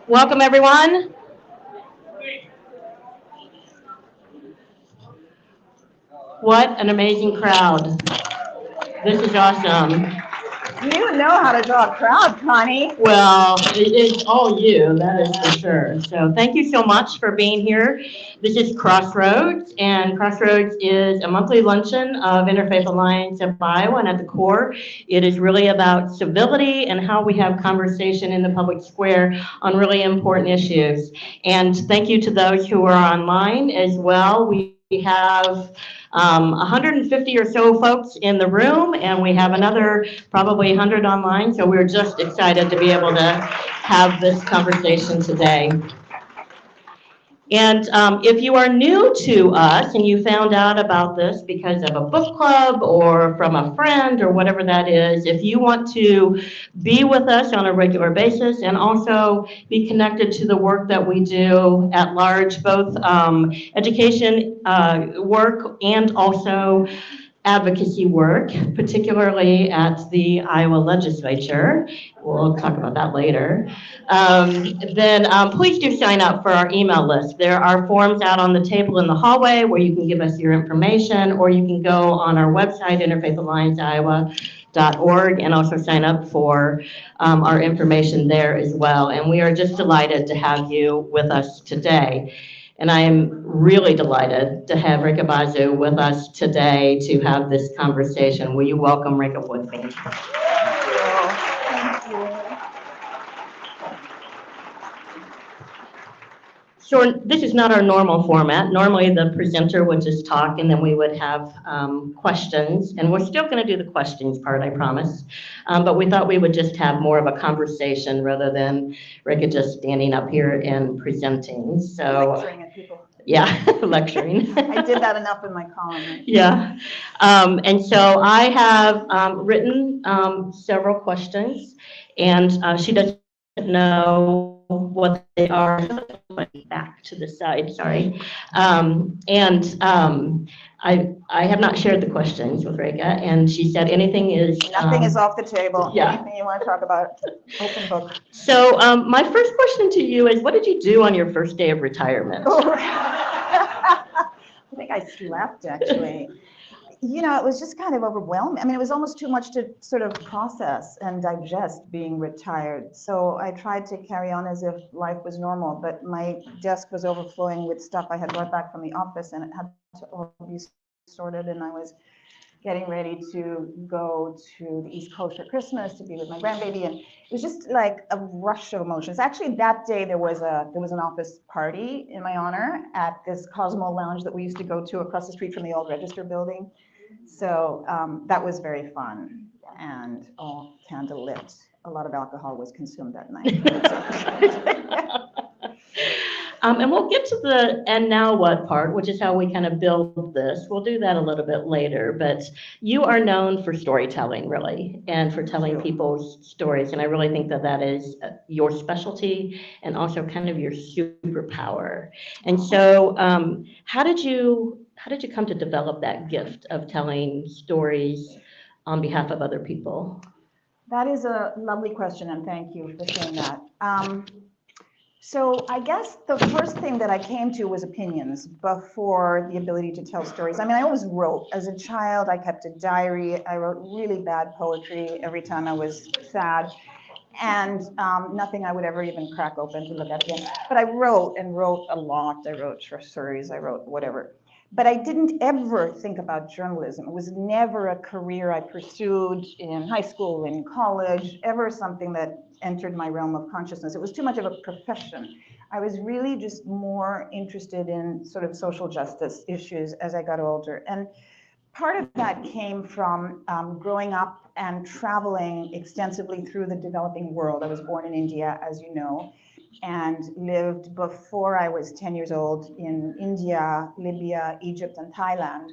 Welcome, everyone. What an amazing crowd. This is awesome. You know how to draw a crowd, Connie. Well, it's all you, that is for sure. So thank you so much for being here. This is Crossroads, and Crossroads is a monthly luncheon of Interfaith Alliance of Iowa, and at the core, it is really about civility and how we have conversation in the public square on really important issues. And thank you to those who are online as well. We have 150 or so folks in the room, and we have another probably 100 online, so we're just excited to be able to have this conversation today. And if you are new to us and you found out about this because of a book club or from a friend or whatever that is, if you want to be with us on a regular basis and also be connected to the work that we do at large, both education work and also advocacy work, particularly at the Iowa legislature. We'll talk about that later. Then please do sign up for our email list. There are forms out on the table in the hallway where you can give us your information, or you can go on our website, interfaithallianceiowa.org, and also sign up for our information there as well. And we are just delighted to have you with us today. And I am really delighted to have Rekha Basu with us today to have this conversation. Will you welcome Rekha with me? Thank you. So this is not our normal format. Normally the presenter would just talk and then we would have questions. And we're still going to do the questions part, I promise. But we thought we would just have more of a conversation rather than Rekha just standing up here and presenting. So lecturing at people. Yeah, lecturing. I did that enough in my column. Right? Yeah. And so I have written several questions, and she doesn't know what they are. Back to the side, sorry. I have not shared the questions with Rekha, and she said anything is... Nothing is off the table. Yeah. Anything you want to talk about, open book. So my first question to you is, what did you do on your first day of retirement? I think I slept, actually. You know, it was just kind of overwhelming. I mean, it was almost too much to sort of process and digest being retired. So I tried to carry on as if life was normal, but my desk was overflowing with stuff I had brought back from the office, and it had to all be sorted, and I was getting ready to go to the East Coast for Christmas to be with my grandbaby, and it was just like a rush of emotions. Actually, that day there was an office party in my honor at this Cosmo Lounge that we used to go to across the street from the old Register building. So that was very fun and all candlelit. A lot of alcohol was consumed that night. And we'll get to the and now what part, which is how we kind of build this. We'll do that a little bit later, but you are known for storytelling, really, and for telling people's stories. And I really think that that is your specialty and also kind of your superpower. And so how did you come to develop that gift of telling stories on behalf of other people? That is a lovely question, and thank you for saying that. So I guess the first thing that I came to was opinions before the ability to tell stories. I mean, I always wrote. As a child, I kept a diary. I wrote really bad poetry every time I was sad, and nothing I would ever even crack open to look at again. But I wrote and wrote a lot. I wrote short stories. I wrote whatever. But I didn't ever think about journalism. It was never a career I pursued in high school, in college, ever something that entered my realm of consciousness. It was too much of a profession. I was really just more interested in sort of social justice issues as I got older. And part of that came from growing up and traveling extensively through the developing world. I was born in India, as you know, and lived before I was 10 years old in India, Libya, Egypt, and Thailand,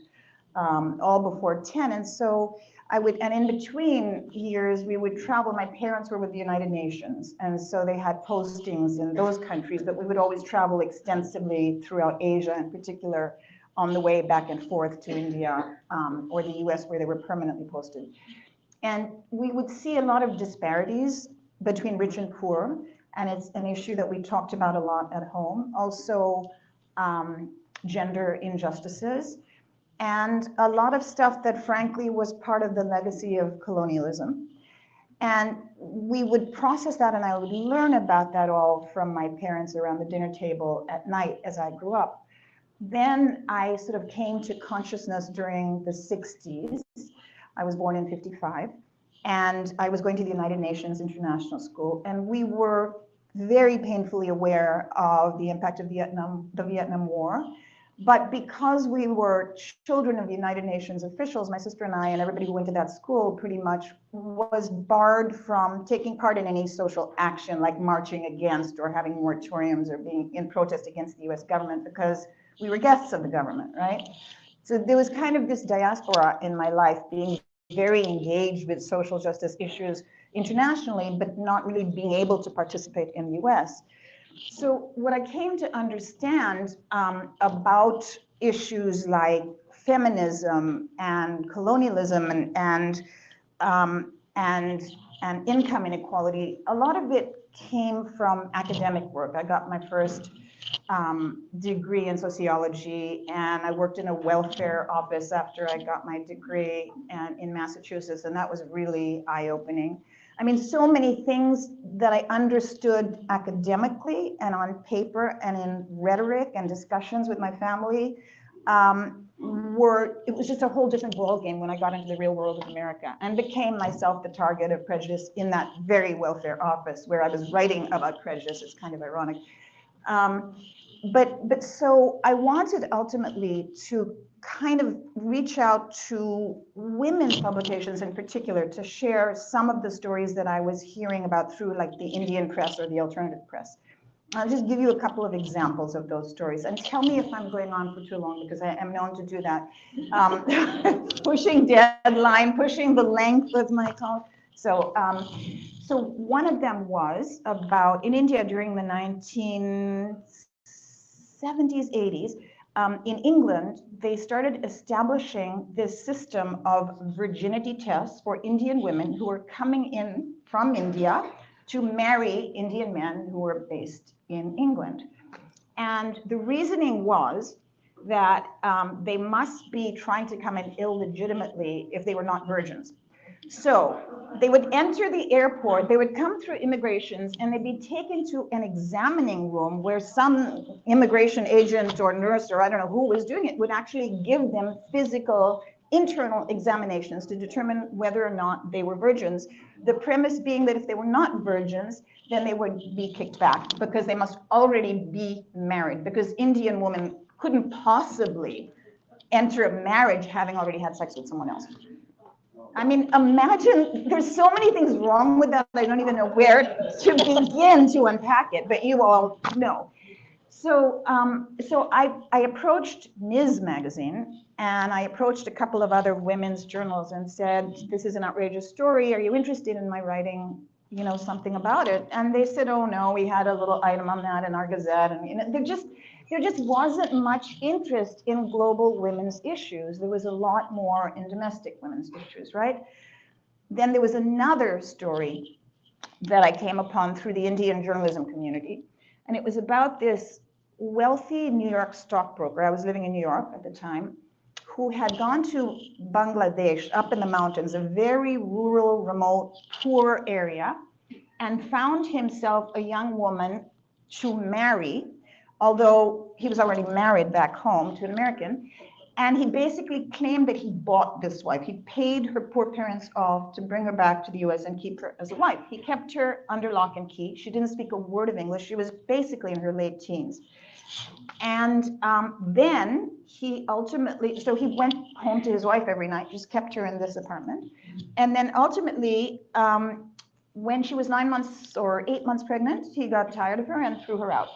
all before 10. And so and in between years, we would travel. My parents were with the United Nations, and so they had postings in those countries, but we would always travel extensively throughout Asia in particular on the way back and forth to India or the US where they were permanently posted. And we would see a lot of disparities between rich and poor, and it's an issue that we talked about a lot at home. Also, gender injustices, and a lot of stuff that frankly was part of the legacy of colonialism. And we would process that, and I would learn about that all from my parents around the dinner table at night as I grew up. Then I sort of came to consciousness during the 60s. I was born in 55, and I was going to the United Nations International School, and we were very painfully aware of the impact of the Vietnam War. But because we were children of the United Nations officials, my sister and I and everybody who went to that school pretty much was barred from taking part in any social action like marching against or having moratoriums or being in protest against the US government, because we were guests of the government, right? So there was kind of this diaspora in my life, being very engaged with social justice issues internationally, but not really being able to participate in the US. So what I came to understand about issues like feminism and colonialism and income inequality, a lot of it came from academic work. I got my first degree in sociology, and I worked in a welfare office after I got my degree in Massachusetts, and that was really eye-opening. I mean, so many things that I understood academically and on paper and in rhetoric and discussions with my family it was just a whole different ballgame when I got into the real world of America and became myself the target of prejudice in that very welfare office where I was writing about prejudice. It's kind of ironic. But so I wanted ultimately to kind of reach out to women's publications in particular to share some of the stories that I was hearing about through like the Indian press or the alternative press. I'll just give you a couple of examples of those stories and tell me if I'm going on for too long, because I am known to do that. Pushing deadline, pushing the length of my talk. So one of them was about in India during the 1970s, 80s, in England, they started establishing this system of virginity tests for Indian women who were coming in from India to marry Indian men who were based in England. And the reasoning was that they must be trying to come in illegitimately if they were not virgins. So they would enter the airport, they would come through immigrations, and they'd be taken to an examining room where some immigration agent or nurse or I don't know who was doing it would actually give them physical internal examinations to determine whether or not they were virgins. The premise being that if they were not virgins, then they would be kicked back because they must already be married, because Indian women couldn't possibly enter a marriage having already had sex with someone else. I mean, imagine, there's so many things wrong with that, I don't even know where to begin to unpack it, but you all know. So, I approached Ms. Magazine, and I approached a couple of other women's journals and said, this is an outrageous story, are you interested in my writing, you know, something about it? And they said, oh no, we had a little item on that in our Gazette, and you know, there just wasn't much interest in global women's issues. There was a lot more in domestic women's issues, right? Then there was another story that I came upon through the Indian journalism community, and it was about this wealthy New York stockbroker, I was living in New York at the time, who had gone to Bangladesh up in the mountains, a very rural, remote, poor area, and found himself a young woman to marry, although he was already married back home to an American. And he basically claimed that he bought this wife. He paid her poor parents off to bring her back to the US and keep her as a wife. He kept her under lock and key. She didn't speak a word of English. She was basically in her late teens. And then he ultimately, so he went home to his wife every night, just kept her in this apartment. And then ultimately, when she was 9 months or 8 months pregnant, he got tired of her and threw her out.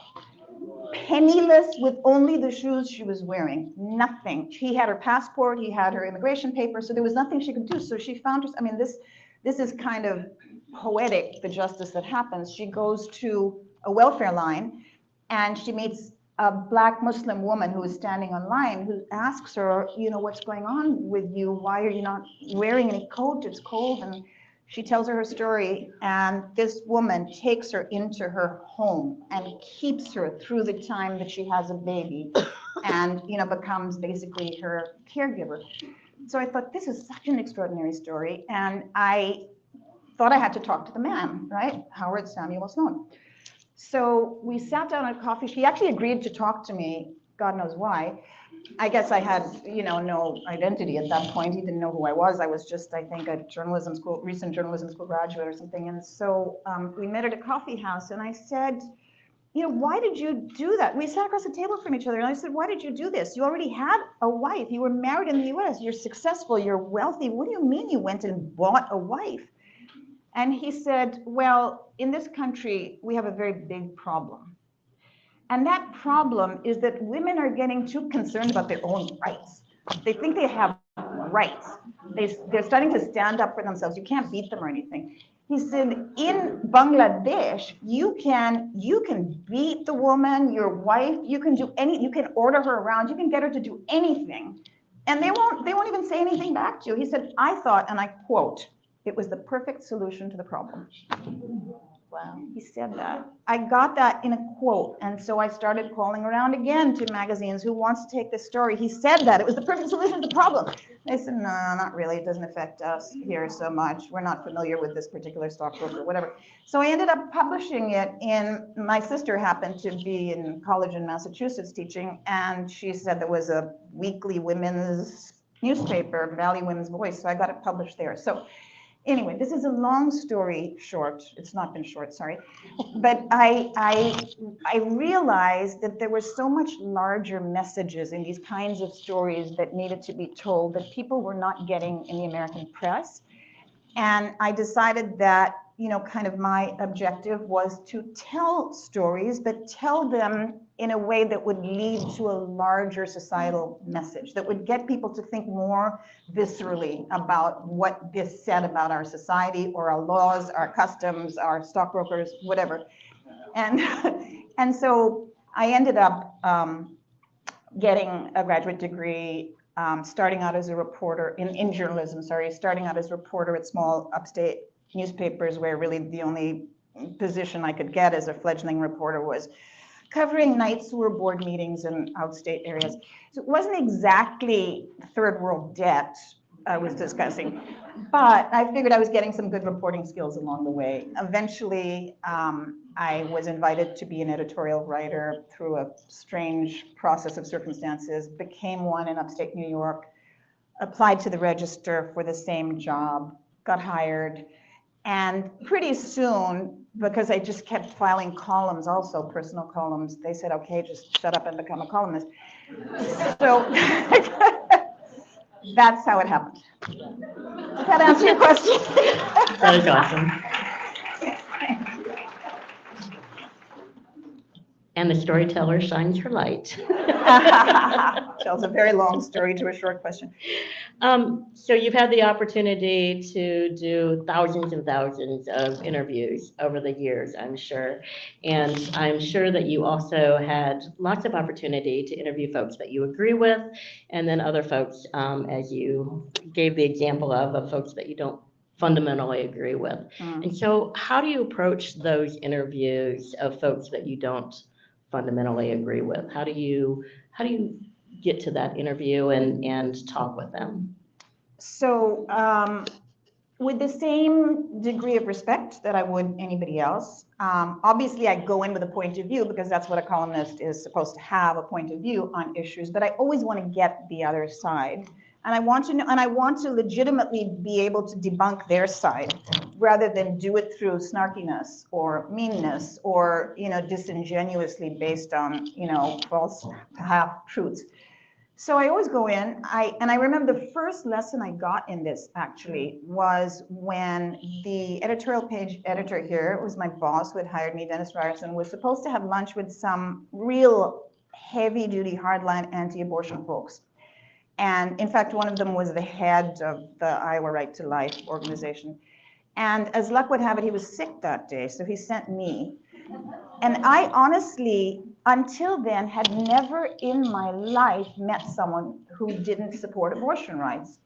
Penniless, with only the shoes she was wearing, nothing. He had her passport, he had her immigration papers, so there was nothing she could do. So she found her, I mean, this is kind of poetic, the justice that happens. She goes to a welfare line and she meets a Black Muslim woman who is standing online who asks her, you know, what's going on with you? Why are you not wearing any coat? It's cold. And she tells her story, and this woman takes her into her home and keeps her through the time that she has a baby and, you know, becomes basically her caregiver. So I thought, this is such an extraordinary story. And I thought I had to talk to the man, right? Howard Samuel Sloan. So we sat down at a coffee. He actually agreed to talk to me, God knows why. I guess I had, you know, no identity at that point. He didn't know who I was. I was just, I think, a journalism school, recent journalism school graduate or something. And so we met at a coffee house, and I said, you know, why did you do that? We sat across the table from each other, and I said, why did you do this? You already had a wife. You were married in the US. You're successful. You're wealthy. What do you mean you went and bought a wife? And he said, well, in this country, we have a very big problem. And that problem is that women are getting too concerned about their own rights. They think they have rights. They're starting to stand up for themselves. You can't beat them or anything. He said, in Bangladesh, you can beat the woman, your wife, you can order her around, you can get her to do anything. And they won't even say anything back to you. He said, I thought, and I quote, it was the perfect solution to the problem. Wow. He said that. I got that in a quote. And so I started calling around again to magazines, who wants to take this story? He said that it was the perfect solution to the problem. They said, no, not really. It doesn't affect us here so much. We're not familiar with this particular stockbroker, whatever. So I ended up publishing it my sister happened to be in college in Massachusetts teaching, and she said there was a weekly women's newspaper, Valley Women's Voice, so I got it published there. So anyway, this is a long story short. It's not been short, sorry. But I realized that there were so much larger messages in these kinds of stories that needed to be told that people were not getting in the American press. And I decided that, you know, kind of my objective was to tell stories, but tell them in a way that would lead to a larger societal message, that would get people to think more viscerally about what this said about our society or our laws, our customs, our stockbrokers, whatever. And so I ended up getting a graduate degree, starting out as a reporter in journalism, starting out as a reporter at small upstate newspapers, where really the only position I could get as a fledgling reporter was covering night sewer board meetings in outstate areas. So it wasn't exactly third world debt I was discussing, but I figured I was getting some good reporting skills along the way. Eventually, I was invited to be an editorial writer through a strange process of circumstances, became one in upstate New York, applied to the Register for the same job, got hired, and pretty soon, because I just kept filing columns, also personal columns, they said, okay, just shut up and become a columnist. So that's how it happened. Does that answer your question? That is awesome. And the storyteller shines her light. Tells a very long story to a short question. So you've had the opportunity to do thousands and thousands of interviews over the years, I'm sure. And I'm sure that you also had lots of opportunity to interview folks that you agree with, and then other folks, as you gave the example of folks that you don't fundamentally agree with. And so how do you approach those interviews of folks that you don't fundamentally agree with? How do you get to that interview and talk with them? So with the same degree of respect that I would anybody else, obviously I go in with a point of view, because that's what a columnist is supposed to have, a point of view on issues, but I always want to get the other side. And I want to know, and I want to legitimately be able to debunk their side, rather than do it through snarkiness or meanness or, you know, disingenuously based on, you know, false half-truths. So I always go in, and I remember the first lesson I got in this actually was when the editorial page editor here, it was my boss who had hired me, Dennis Ryerson, was supposed to have lunch with some real heavy-duty, hardline anti-abortion folks. And in fact, one of them was the head of the Iowa Right to Life organization. And as luck would have it, he was sick that day, so he sent me. And I honestly, until then, had never in my life met someone who didn't support abortion rights.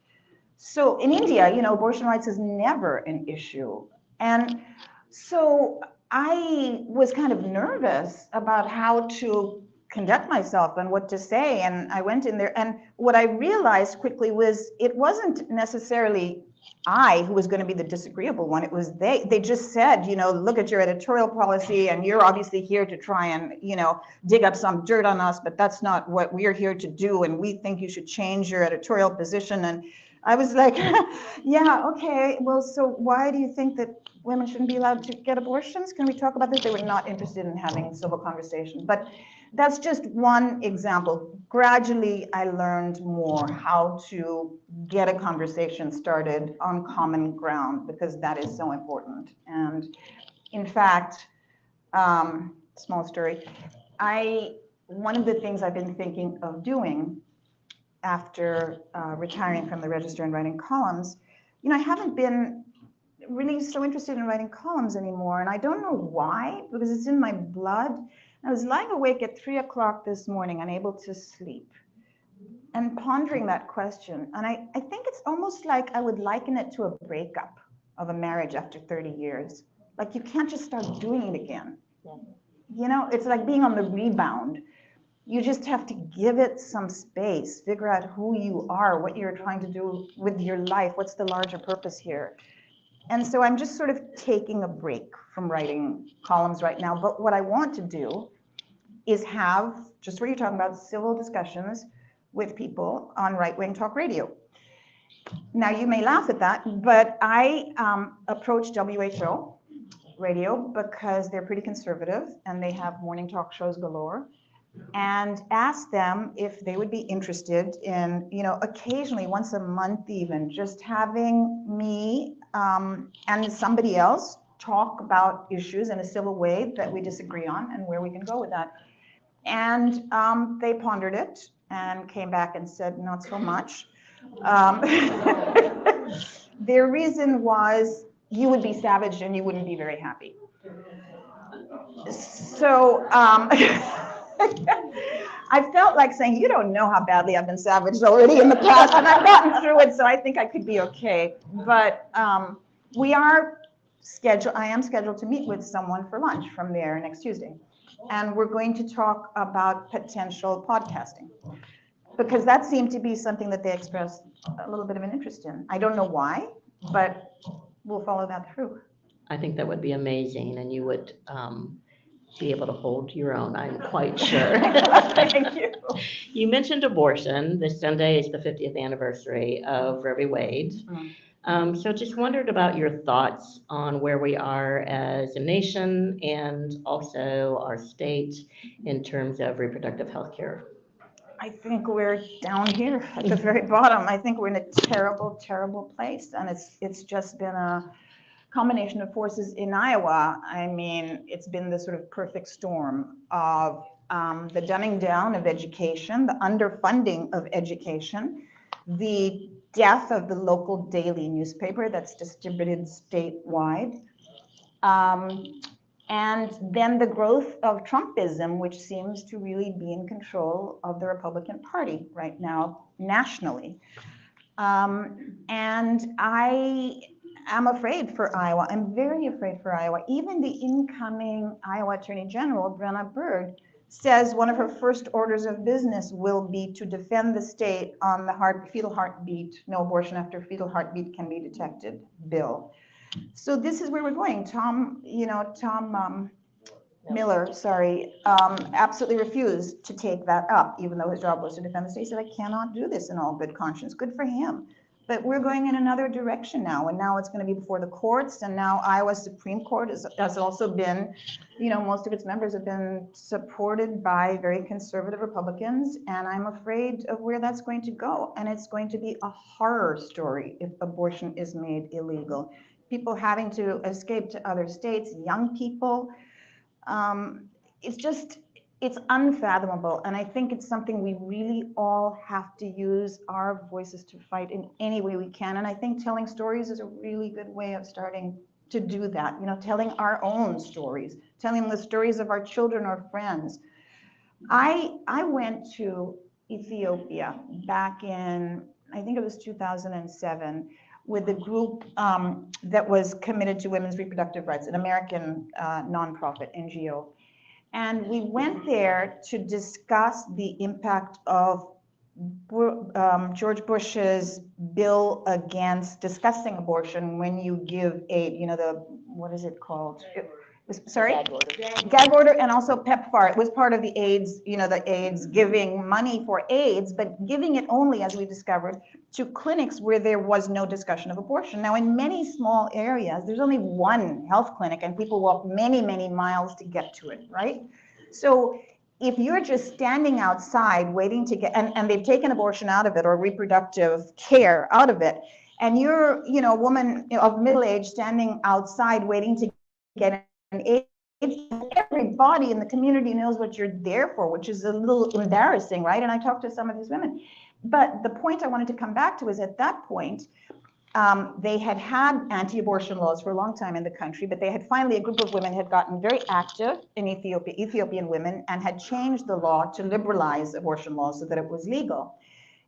So in India, abortion rights is never an issue. And so I was kind of nervous about how to conduct myself and what to say. And I went in there, and what I realized quickly was it wasn't necessarily I who was going to be the disagreeable one. It was they. They just said, look at your editorial policy, and you're obviously here to try and, dig up some dirt on us, but that's not what we're here to do. And we think you should change your editorial position. And I was like, yeah, okay. Well, so why do you think that women shouldn't be allowed to get abortions? Can we talk about this? They were not interested in having civil conversation. But that's just one example. Gradually, I learned more how to get a conversation started on common ground, because that is so important. And in fact, small story, one of the things I've been thinking of doing after retiring from the Register and writing columns, I haven't been really so interested in writing columns anymore. And I don't know why, because it's in my blood. I was lying awake at 3 o'clock this morning, unable to sleep, and pondering that question. And I think it's almost like I would liken it to a breakup of a marriage after 30 years. Like, you can't just start doing it again. Yeah. It's like being on the rebound. You just have to give it some space, figure out who you are, what you're trying to do with your life, what's the larger purpose here. And so I'm just sort of taking a break from writing columns right now. But what I want to do is have, just what you're talking about, civil discussions with people on right-wing talk radio. Now, you may laugh at that, but I approached WHO radio because they're pretty conservative and they have morning talk shows galore, and asked them if they would be interested in, occasionally, once a month even, just having me and somebody else talk about issues in a civil way that we disagree on and where we can go with that. And they pondered it and came back and said, not so much. Their reason was, you would be savaged and you wouldn't be very happy. So I felt like saying, you don't know how badly I've been savaged already in the past, and I've gotten through it, so I think I could be okay. But I am scheduled to meet with someone for lunch from there next Tuesday. And we're going to talk about potential podcasting, because that seemed to be something that they expressed a little bit of an interest in. I don't know why, but we'll follow that through. I think that would be amazing, and you would be able to hold your own, I'm quite sure. Thank you. You mentioned abortion. This Sunday is the 50th anniversary of Roe v. Wade. So just wondered about your thoughts on where we are as a nation and also our state in terms of reproductive health care. I think we're down here at the very bottom. I think we're in a terrible, terrible place. And it's just been a combination of forces in Iowa. I mean, it's been the sort of perfect storm of the dumbing down of education, the underfunding of education, the death of the local daily newspaper that's distributed statewide, and then the growth of Trumpism, which seems to really be in control of the Republican Party right now, nationally. And I am afraid for Iowa. I'm very afraid for Iowa. Even the incoming Iowa Attorney General, Brenna Bird, says one of her first orders of business will be to defend the state on the fetal heartbeat, no abortion after fetal heartbeat can be detected bill. So this is where we're going. Tom Miller, absolutely refused to take that up, even though his job was to defend the state. He said, I cannot do this in all good conscience. Good for him. But we're going in another direction now, and now it's going to be before the courts, and now Iowa's Supreme Court has also been, most of its members have been supported by very conservative Republicans, and I'm afraid of where that's going to go. And it's going to be a horror story if abortion is made illegal. People having to escape to other states, young people, it's unfathomable. And I think it's something we really all have to use our voices to fight in any way we can. And I think telling stories is a really good way of starting to do that, telling our own stories, telling the stories of our children or friends. I went to Ethiopia back in, I think it was 2007, with a group that was committed to women's reproductive rights, an American nonprofit NGO. And we went there to discuss the impact of George Bush's bill against discussing abortion when you give aid, what is it called? Sorry? Gag order and also PEPFAR. It was part of the AIDS, the AIDS giving money for AIDS, but giving it only, as we discovered, to clinics where there was no discussion of abortion. Now, in many small areas, there's only one health clinic and people walk many, many miles to get to it, right? So if you're just standing outside waiting to get, and they've taken abortion out of it or reproductive care out of it, and you're, a woman of middle age standing outside waiting to get an AIDS, everybody in the community knows what you're there for, which is a little embarrassing, right? And I talked to some of these women. But the point I wanted to come back to is at that point, they had anti-abortion laws for a long time in the country, but they had finally, a group of women had gotten very active in Ethiopia, Ethiopian women, and had changed the law to liberalize abortion laws so that it was legal.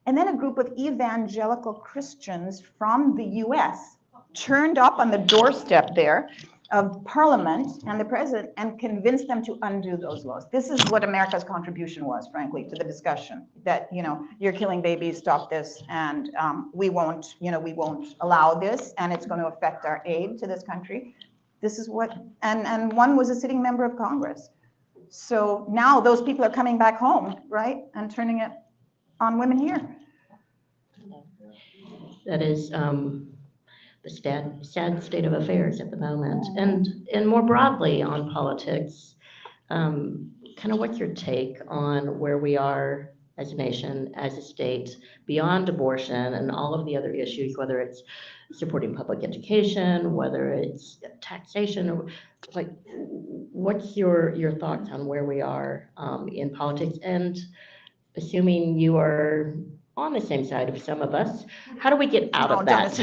And then a group of evangelical Christians from the US turned up on the doorstep there of Parliament and the president and convinced them to undo those laws. This is what America's contribution was, frankly, to the discussion that, you're killing babies, stop this, and we won't allow this, and it's going to affect our aid to this country. This is what, and one was a sitting member of Congress. So now those people are coming back home, right, and turning it on women here. That is the sad state of affairs at the moment. And more broadly on politics, kind of what's your take on where we are as a nation, as a state, beyond abortion and all of the other issues, whether it's supporting public education, whether it's taxation, or like, what's your thoughts on where we are in politics? And assuming you are on the same side of some of us, how do we get out of that?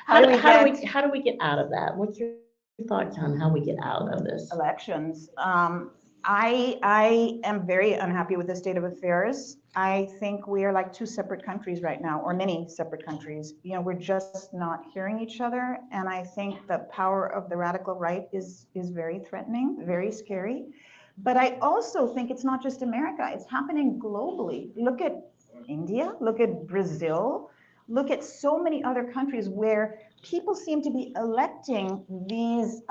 How do we get out of that? What's your thoughts on how we get out of this? Elections. I am very unhappy with the state of affairs. I think we are like two separate countries right now, or many separate countries. We're just not hearing each other. And I think the power of the radical right is very threatening, very scary. But I also think it's not just America, it's happening globally. Look at India, look at Brazil, look at so many other countries where people seem to be electing these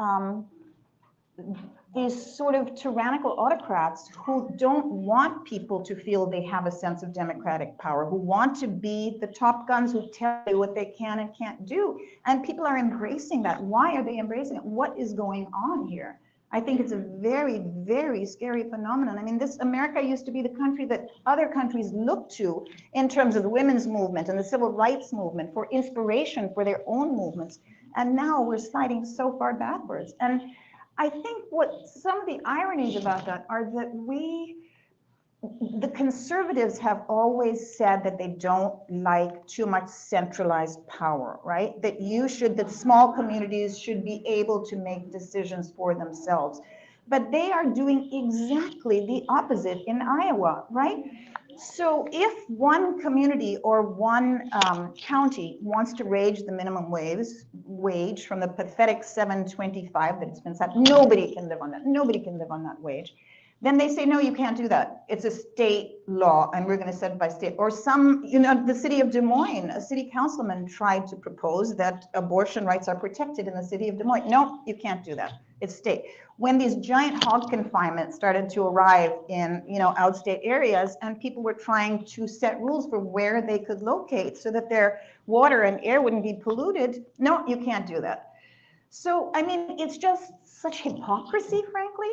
sort of tyrannical autocrats who don't want people to feel they have a sense of democratic power, who want to be the top guns who tell you what they can and can't do. And people are embracing that. Why are they embracing it? What is going on here? I think it's a very, very scary phenomenon. I mean, America used to be the country that other countries looked to in terms of the women's movement and the civil rights movement for inspiration for their own movements. And now we're sliding so far backwards. And I think what some of the ironies about that are that the conservatives have always said that they don't like too much centralized power, right? That small communities should be able to make decisions for themselves. But they are doing exactly the opposite in Iowa, right? So if one community or one county wants to raise the minimum wage from the pathetic $7.25 that it's been set, nobody can live on that. Nobody can live on that wage. Then they say, no, you can't do that. It's a state law, and we're going to set it by state. Or the city of Des Moines, a city councilman tried to propose that abortion rights are protected in the city of Des Moines. No, you can't do that. It's state. When these giant hog confinements started to arrive in, outstate areas, and people were trying to set rules for where they could locate so that their water and air wouldn't be polluted, no, you can't do that. So, I mean, it's just such hypocrisy, frankly.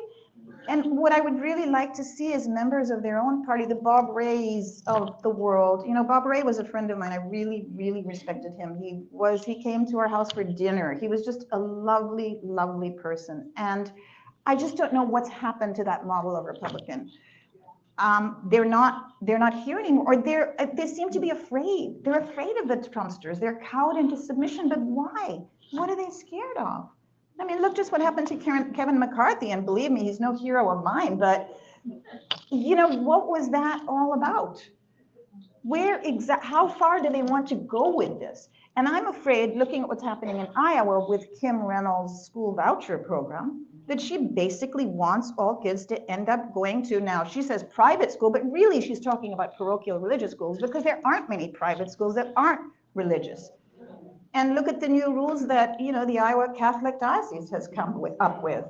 And what I would really like to see is members of their own party, the Bob Rays of the world. Bob Ray was a friend of mine. I really, really respected him. He came to our house for dinner. He was just a lovely, lovely person. And I just don't know what's happened to that model of Republican. They're not here anymore, or they seem to be afraid. They're afraid of the Trumpsters. They're cowed into submission, but why? What they scared of? I mean, look just what happened to Kevin McCarthy, and believe me, he's no hero of mine, but you know, what was that all about? How far do they want to go with this? And I'm afraid, looking at what's happening in Iowa with Kim Reynolds' school voucher program, that she basically wants all kids to end up going to, now she says private school, but really she's talking about parochial religious schools, because there aren't many private schools that aren't religious. And look at the new rules that, you know, the Iowa Catholic Diocese has come up with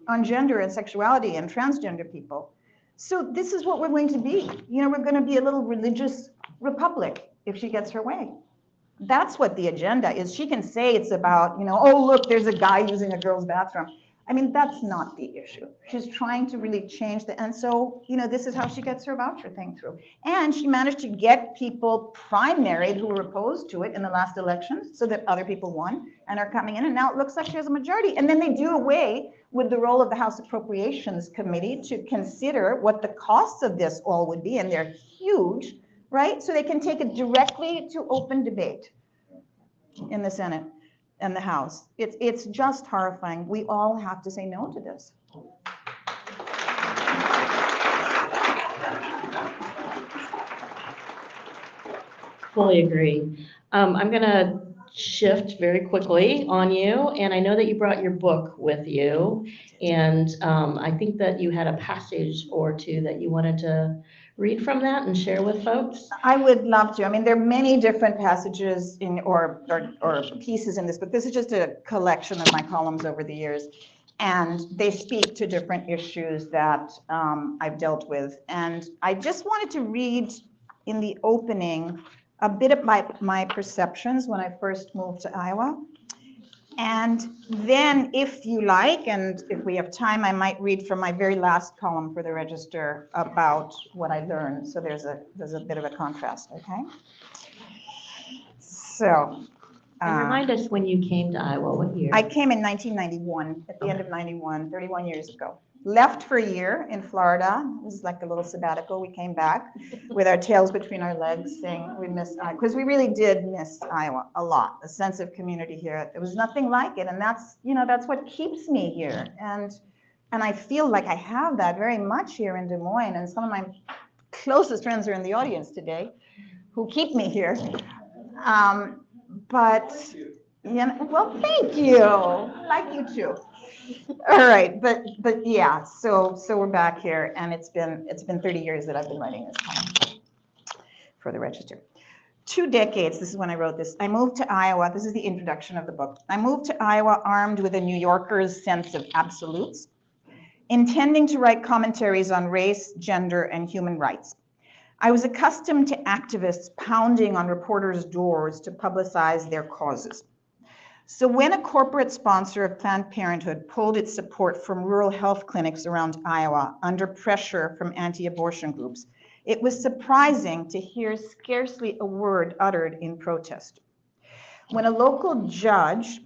on gender and sexuality and transgender people. So this is what we're going to be. You know, we're going to be a little religious republic if she gets her way. That's what the agenda is. She can say it's about, you know, oh, look, there's a guy using a girl's bathroom. I mean, that's not the issue. She's trying to really change and so, you know, this is how she gets her voucher thing through. And she managed to get people primaried who were opposed to it in the last election so that other people won and are coming in. And now it looks like she has a majority. And then they do away with the role of the House Appropriations Committee to consider what the costs of this all would be. And they're huge, right? So they can take it directly to open debate in the Senate and the House. It's just horrifying. We all have to say no to this. Fully agree. I'm going to shift very quickly on you, and I know that you brought your book with you, and I think that you had a passage or two that you wanted to read from that and share with folks. I would love to. I mean, there are many different passages in or pieces in this book. This is just a collection of my columns over the years, and they speak to different issues that I've dealt with. And I just wanted to read in the opening a bit of my perceptions when I first moved to Iowa. And then if you like, and if we have time, I might read from my very last column for the Register about what I learned. So there's a bit of a contrast, okay? So. And remind us when you came to Iowa, what year? I came in 1991, at the end of 91, 31 years ago. Left for a year in Florida. It was like a little sabbatical. We came back with our tails between our legs saying we missed Iowa, because we really did miss Iowa a lot, a sense of community here. There was nothing like it. And that's, you know, that's what keeps me here. And I feel like I have that very much here in Des Moines. And some of my closest friends are in the audience today who keep me here. But, you know, well, thank you. I like you too. All right, but yeah, so we're back here, and it's been 30 years that I've been writing this column for the Register. 2 decades, this is when I wrote this. I moved to Iowa, this is the introduction of the book. I moved to Iowa armed with a New Yorker's sense of absolutes, intending to write commentaries on race, gender, and human rights. I was accustomed to activists pounding on reporters' doors to publicize their causes. So when a corporate sponsor of Planned Parenthood pulled its support from rural health clinics around Iowa under pressure from anti-abortion groups, it was surprising to hear scarcely a word uttered in protest. When a local judge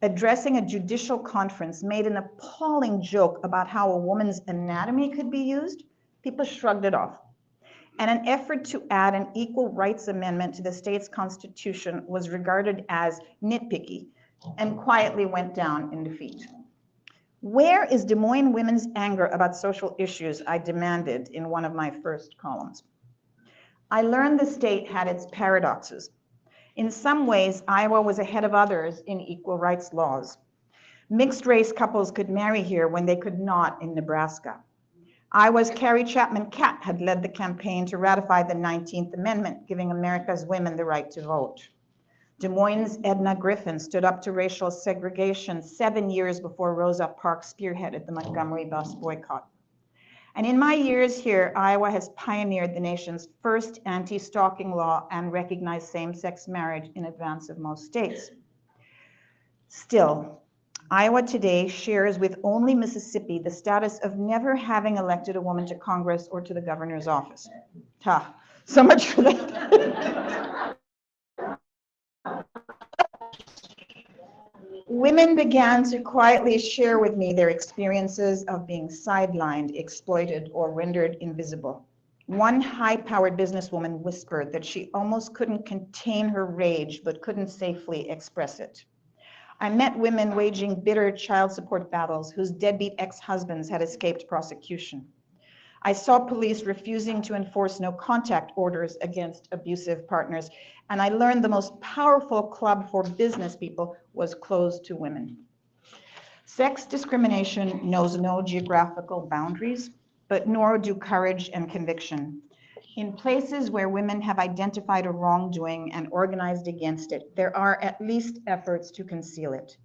addressing a judicial conference made an appalling joke about how a woman's anatomy could be used, people shrugged it off. And an effort to add an equal rights amendment to the state's constitution was regarded as nitpicky and quietly went down in defeat. Where is Des Moines women's anger about social issues? I demanded in one of my first columns. I learned the state had its paradoxes. In some ways, Iowa was ahead of others in equal rights laws. Mixed race couples could marry here when they could not in Nebraska. Iowa's Carrie Chapman Catt had led the campaign to ratify the 19th Amendment, giving America's women the right to vote. Des Moines' Edna Griffin stood up to racial segregation 7 years before Rosa Parks spearheaded the Montgomery bus boycott. And in my years here, Iowa has pioneered the nation's first anti-stalking law and recognized same-sex marriage in advance of most states. Still, Iowa today shares with only Mississippi the status of never having elected a woman to Congress or to the governor's office. Ha, so much for that. Women began to quietly share with me their experiences of being sidelined, exploited, or rendered invisible. One high-powered businesswoman whispered that she almost couldn't contain her rage, but couldn't safely express it. I met women waging bitter child support battles whose deadbeat ex-husbands had escaped prosecution. I saw police refusing to enforce no contact orders against abusive partners, and I learned the most powerful club for business people was closed to women. Sex discrimination knows no geographical boundaries, but nor do courage and conviction. In places where women have identified a wrongdoing and organized against it, there are at least efforts to conceal it.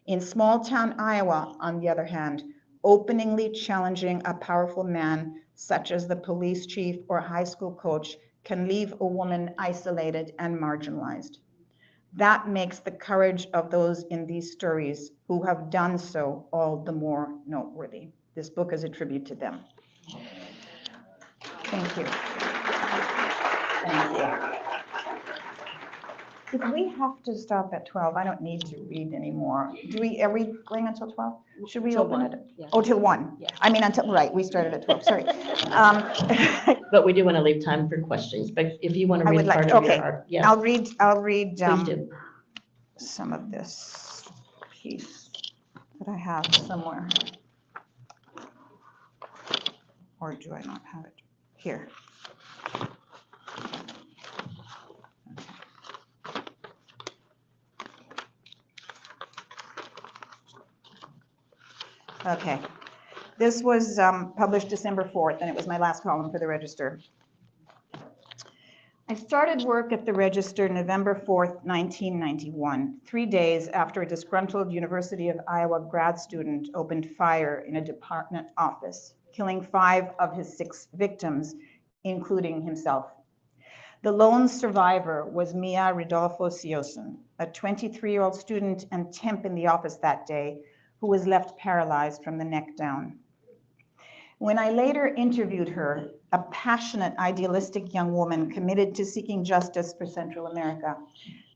In small-town Iowa, on the other hand, openly challenging a powerful man, such as the police chief or high school coach, can leave a woman isolated and marginalized. That makes the courage of those in these stories who have done so all the more noteworthy. This book is a tribute to them. Thank you. Thank you. If we have to stop at 12, I don't need to read anymore. Are we going until 12? Should we Till open 1, it? yeah. Oh, till 1. Yeah. I mean, until, right, we started at 12, sorry. But we do want to leave time for questions, but if you want to I would read like, part of okay, your, yeah, I'll read please do. some of this piece that I have somewhere. Or do I not have it? Here. Okay. This was published December 4th, and it was my last column for the Register. I started work at the Register November 4th, 1991, 3 days after a disgruntled University of Iowa grad student opened fire in a department office, killing 5 of his 6 victims, including himself. The lone survivor was Mia Rodolfo Sioson, a 23-year-old student and temp in the office that day, who was left paralyzed from the neck down. When I later interviewed her, a passionate, idealistic young woman committed to seeking justice for Central America,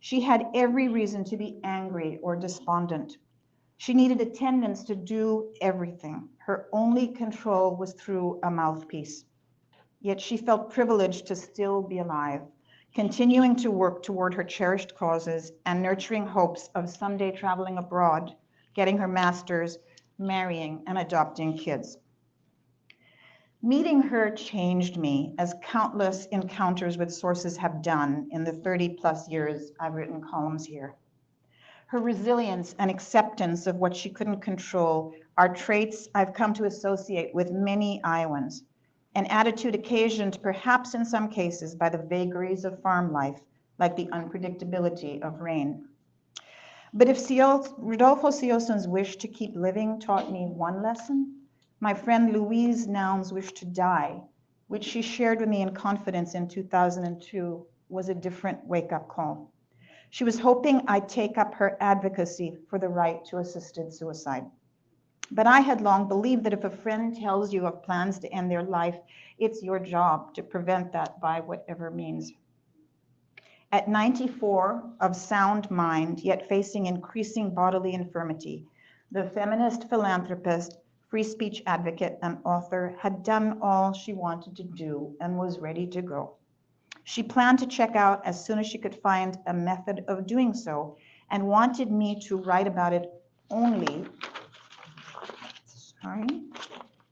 she had every reason to be angry or despondent. She needed attendants to do everything. Her only control was through a mouthpiece. Yet she felt privileged to still be alive, continuing to work toward her cherished causes and nurturing hopes of someday traveling abroad, getting her master's, marrying, and adopting kids. Meeting her changed me, as countless encounters with sources have done in the 30-plus years I've written columns here. Her resilience and acceptance of what she couldn't control are traits I've come to associate with many Iowans, an attitude occasioned perhaps in some cases by the vagaries of farm life, like the unpredictability of rain. But if Rodolfo Sioson's wish to keep living taught me one lesson, my friend Louise Noun's wish to die, which she shared with me in confidence in 2002, was a different wake-up call. She was hoping I'd take up her advocacy for the right to assisted suicide. But I had long believed that if a friend tells you of plans to end their life, it's your job to prevent that by whatever means. At 94, of sound mind, yet facing increasing bodily infirmity, the feminist philanthropist, free speech advocate, and author had done all she wanted to do and was ready to go. She planned to check out as soon as she could find a method of doing so and wanted me to write about it only, sorry,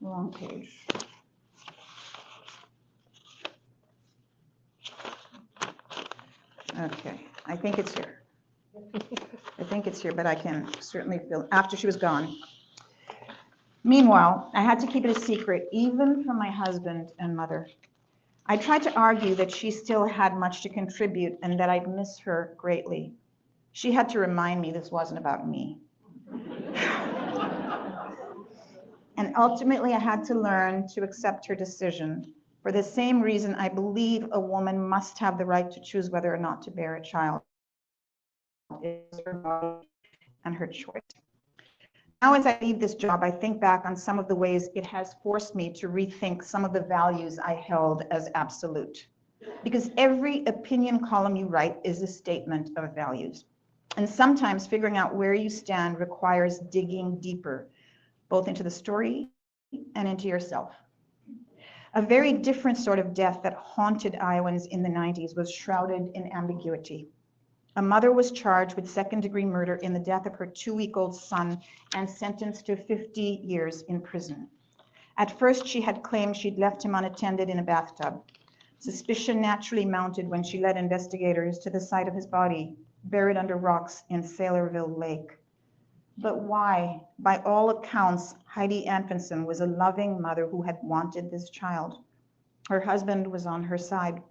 wrong page. Okay, I think it's here. I think it's here, but I can certainly feel, after she was gone. Meanwhile, I had to keep it a secret, even from my husband and mother. I tried to argue that she still had much to contribute and that I'd miss her greatly. She had to remind me this wasn't about me. And ultimately, I had to learn to accept her decision. For the same reason, I believe a woman must have the right to choose whether or not to bear a child. It's her body and her choice. Now, as I leave this job, I think back on some of the ways it has forced me to rethink some of the values I held as absolute. Because every opinion column you write is a statement of values. And sometimes figuring out where you stand requires digging deeper, both into the story and into yourself. A very different sort of death that haunted Iowans in the 90s was shrouded in ambiguity. A mother was charged with second-degree murder in the death of her 2-week-old son and sentenced to 50 years in prison. At first, she had claimed she'd left him unattended in a bathtub. Suspicion naturally mounted when she led investigators to the site of his body, buried under rocks in Saylorville Lake. But why? By all accounts, Heidi Anfinsen was a loving mother who had wanted this child. Her husband was on her side.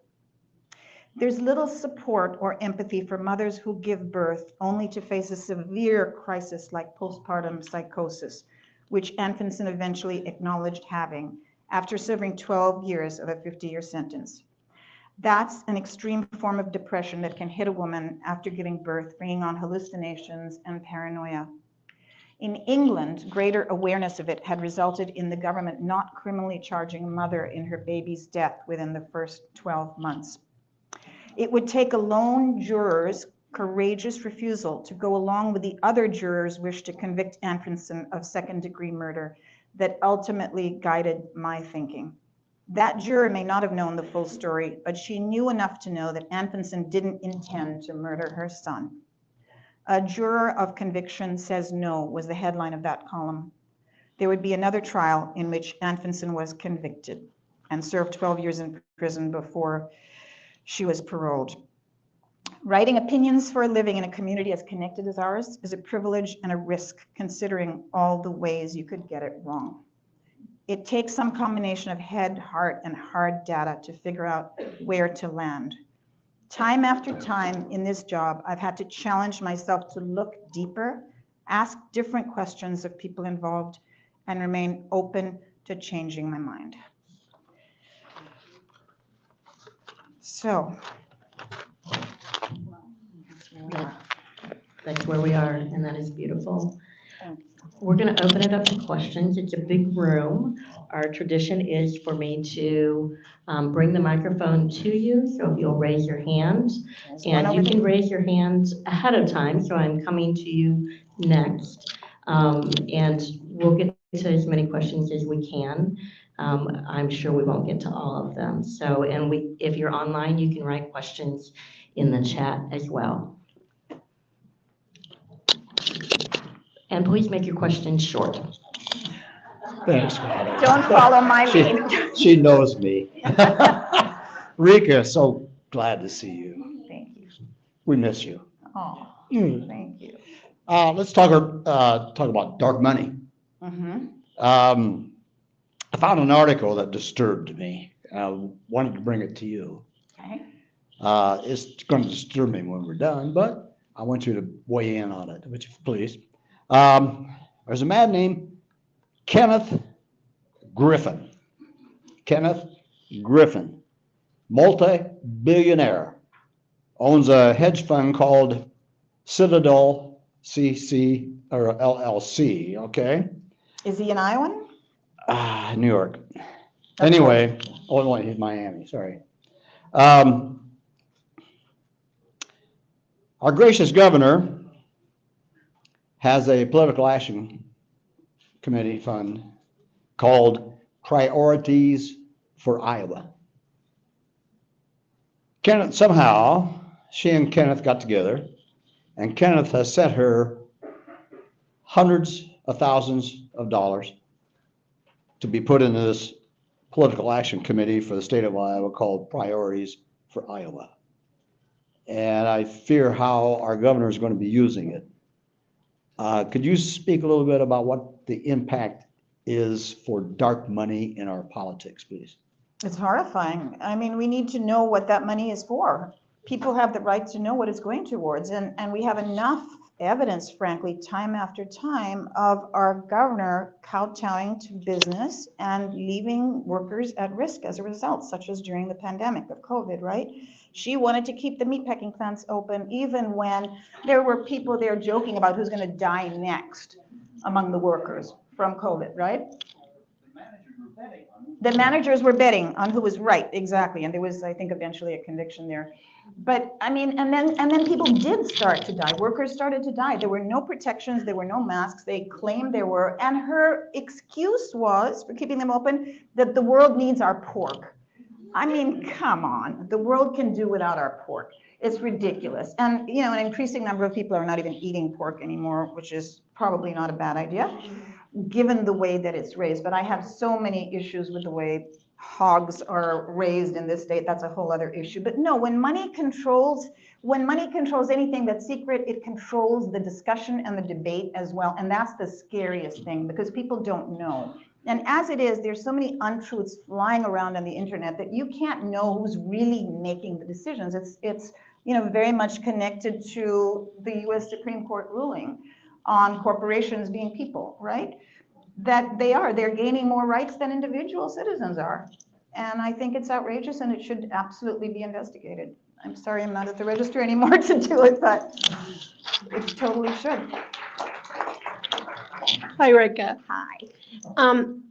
There's little support or empathy for mothers who give birth only to face a severe crisis like postpartum psychosis, which Anfinsen eventually acknowledged having after serving 12 years of a 50-year sentence. That's an extreme form of depression that can hit a woman after giving birth, bringing on hallucinations and paranoia. In England, greater awareness of it had resulted in the government not criminally charging a mother in her baby's death within the first 12 months. It would take a lone juror's courageous refusal to go along with the other jurors' wish to convict Anfinsen of second-degree murder that ultimately guided my thinking. That juror may not have known the full story, but she knew enough to know that Anfinsen didn't intend to murder her son. A juror of conviction says no was the headline of that column. There would be another trial in which Anfinsen was convicted and served 12 years in prison before she was paroled. Writing opinions for a living in a community as connected as ours is a privilege and a risk, considering all the ways you could get it wrong. It takes some combination of head, heart, and hard data to figure out where to land. Time after time in this job, I've had to challenge myself to look deeper, ask different questions of people involved, and remain open to changing my mind. So, That's where we are, and that is beautiful. We're going to open it up to questions. It's a big room. Our tradition is for me to bring the microphone to you, so if you'll raise your hand. And you can raise your hand ahead of time, so I'm coming to you next. And we'll get to as many questions as we can. I'm sure we won't get to all of them. So, and if you're online, you can write questions in the chat as well. And please make your questions short. Thanks. Don't follow my lead. She knows me. Rekha, so glad to see you. Thank you. We miss you. Oh, thank you. Let's talk about dark money. Mm-hmm. I found an article that disturbed me. I wanted to bring it to you. Okay. It's going to disturb me when we're done, but I want you to weigh in on it, would you please? There's a man named Kenneth Griffin. Kenneth Griffin, multi-billionaire, owns a hedge fund called Citadel CC or LLC. Okay. Is he an Iowan? New York. That's Anyway, oh, he's Miami. Sorry. Our gracious governor has a political action committee fund called Priorities for Iowa. Kenneth, somehow, she and Kenneth got together, and Kenneth has sent her hundreds of thousands of dollars to be put into this political action committee for the state of Iowa called Priorities for Iowa. And I fear how our governor is going to be using it. Could you speak a little bit about what the impact is for dark money in our politics, please? It's horrifying. I mean, we need to know what that money is for. People have the right to know what it's going towards. And we have enough evidence, frankly, time after time of our governor kowtowing to business and leaving workers at risk as a result, such as during the pandemic of COVID, right? She wanted to keep the meatpacking plants open even when there were people there joking about who's going to die next among the workers from COVID, right? The managers were betting on who was right, exactly. And there was, I think, eventually a conviction there. But I mean, and then people did start to die. Workers started to die. There were no protections. There were no masks. They claimed there were. And her excuse was for keeping them open that the world needs our pork. I mean, come on. The world can do without our pork. It's ridiculous. And, you know, an increasing number of people are not even eating pork anymore, which is probably not a bad idea, given the way that it's raised. But I have so many issues with the way hogs are raised in this state. That's a whole other issue. But no, when money controls anything that's secret, it controls the discussion and the debate as well. And that's the scariest thing, because people don't know. And as it is, there's so many untruths flying around on the internet that you can't know who's really making the decisions. It's you know, very much connected to the US Supreme Court ruling on corporations being people, right? That they're gaining more rights than individual citizens are. And I think it's outrageous, and it should absolutely be investigated. I'm sorry I'm not at the register anymore to do it, but it totally should. Hi, Rekha. Hi.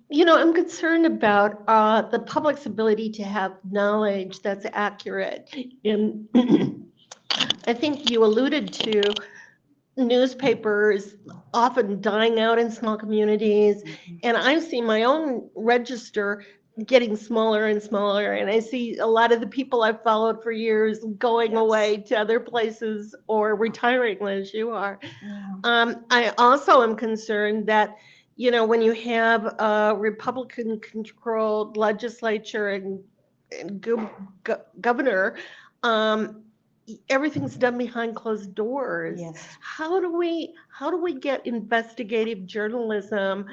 You know, I'm concerned about the public's ability to have knowledge that's accurate. And I think you alluded to newspapers often dying out in small communities. And I've seen my own register getting smaller and smaller. And I see a lot of the people I've followed for years going Yes. away to other places or retiring as you are. Yeah. I also am concerned that, you know, when you have a Republican-controlled legislature and governor, everything's done behind closed doors. Yes. How do we get investigative journalism